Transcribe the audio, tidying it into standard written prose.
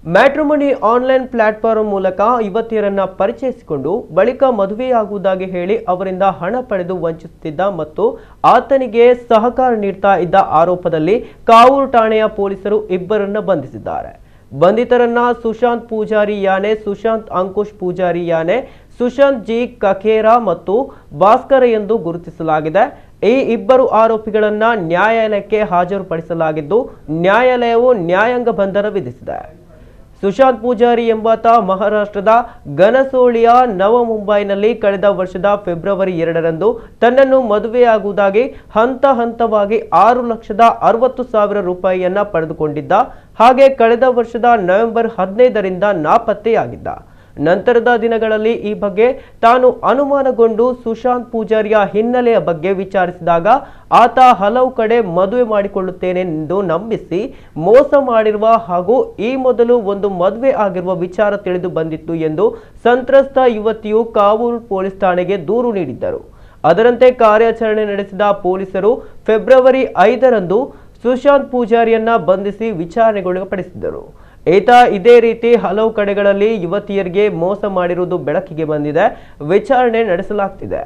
Matrimony online platform ಮೂಲಕ ಯುವತಿಯರನ್ನ ಪರಿಚಯಿಸಿಕೊಂಡು ಬಳಿಕ ಮದುವೆಯಾಗುವುದಾಗಿ ಹೇಳಿ ಅವರಿಂದ ಹಣ ಪಡೆದು ವಂಚಿಸುತ್ತಿದ್ದ ಮತ್ತು ಆತನಿಗೆ ಸಹಕಾರ ನೀಡ್ತಾ ಇದ್ದ ಆರೋಪದಲ್ಲಿ ಕಾವೂರು ಠಾಣೆಯ ಪೊಲೀಸರು ಇಬ್ಬರನ್ನ ಬಂಧಿಸಿದ್ದಾರೆ. ಬಂಧಿತರನ್ನ ಸುಶಾಂತ್ ಪೂಜಾರಿ ಯಾನೆ, ಸುಶಾಂತ್ ಅಂಕುಶ್ ಪೂಜಾರಿ ಯಾನೆ, ಸುಶಾಂತ್ ಜಿ ಕಖೇರಾ ಮತ್ತು ಭಾಸ್ಕರ ಎಂದು ಗುರುತಿಸಲಾಗಿದೆ. ಈ ಇಬ್ಬರು ಆರೋಪಿಗಳನ್ನ ನ್ಯಾಯಾಲಯಕ್ಕೆ ಹಾಜರುಪಡಿಸಲಾಗಿದ್ದು ನ್ಯಾಯಾಲಯವು ನ್ಯಾಯಾಂಗ ಬಂಧನ ವಿಧಿಸಿದೆ. ಸುಶಾಂತ್ ಪೂಜಾರಿ ಎಂಬಾತ ಮಹಾರಾಷ್ಟ್ರದ ಗನಸೋಳಿಯ ನವ ಮುಂಬೈನಲ್ಲಿ ಕಳೆದ ವರ್ಷದ ಫೆಬ್ರವರಿ 2ರಂದು ತನ್ನನ್ನು ಮದುವೆಯಾಗುವುದಾಗಿ ಹಂತವಾಗಿ 6,60,000 ರೂಪಾಯಿಯನ್ನ ಪಡೆದುಕೊಂಡಿದ್ದ. ಹಾಗೆ ಕಳೆದ ವರ್ಷದ ನವೆಂಬರ್ 15ರಿಂದ ನಾಪತ್ತೆಯಾಗಿದ್ದ. ನಂತರದ ದಿನಗಳಲ್ಲಿ ಈ ಬಗ್ಗೆ ತಾನು ಅನುಮಾನಗೊಂಡು ಸುಶಾಂತ್ ಪೂಜಾರಿಯ ಹಿನ್ನೆಲೆಯ ಬಗ್ಗೆ ವಿಚಾರಿಸಿದಾಗ ಆತ ಹಲವು ಕಡೆ ಮದುವೆ ಮಾಡಿಕೊಳ್ಳುತ್ತೇನೆ ಎಂದು ನಂಬಿಸಿ ಮೋಸ ಮಾಡಿರುವ ಹಾಗೂ ಈ ಮೊದಲು ಒಂದು ಮದುವೆ ಆಗಿರುವ ವಿಚಾರ ತಿಳಿದು ಬಂದಿತ್ತು ಎಂದು ಸಂತ್ರಸ್ತ ಯುವತಿಯು ಕಾವೂರು ಪೊಲೀಸ್ ಠಾಣೆಗೆ ದೂರು ನೀಡಿದ್ದರು. ಅದರಂತೆ ಕಾರ್ಯಾಚರಣೆ ನಡೆಸಿದ ಪೊಲೀಸರು ಫೆಬ್ರವರಿ 5ರಂದು ಸುಶಾಂತ್ ಪೂಜಾರಿಯನ್ನ ಬಂಧಿಸಿ ವಿಚಾರಣೆಗೊಳಪಡಿಸಿದರು. ಈತ ಇದೇ ರೀತಿ ಹಲವು ಕಡೆಗಳಲ್ಲಿ ಯುವತಿಯರಿಗೆ ಮೋಸ ಮಾಡಿರುವುದು ಬೆಳಕಿಗೆ ಬಂದಿದೆ. ವಿಚಾರಣೆ ನಡೆಸಲಾಗುತ್ತಿದೆ.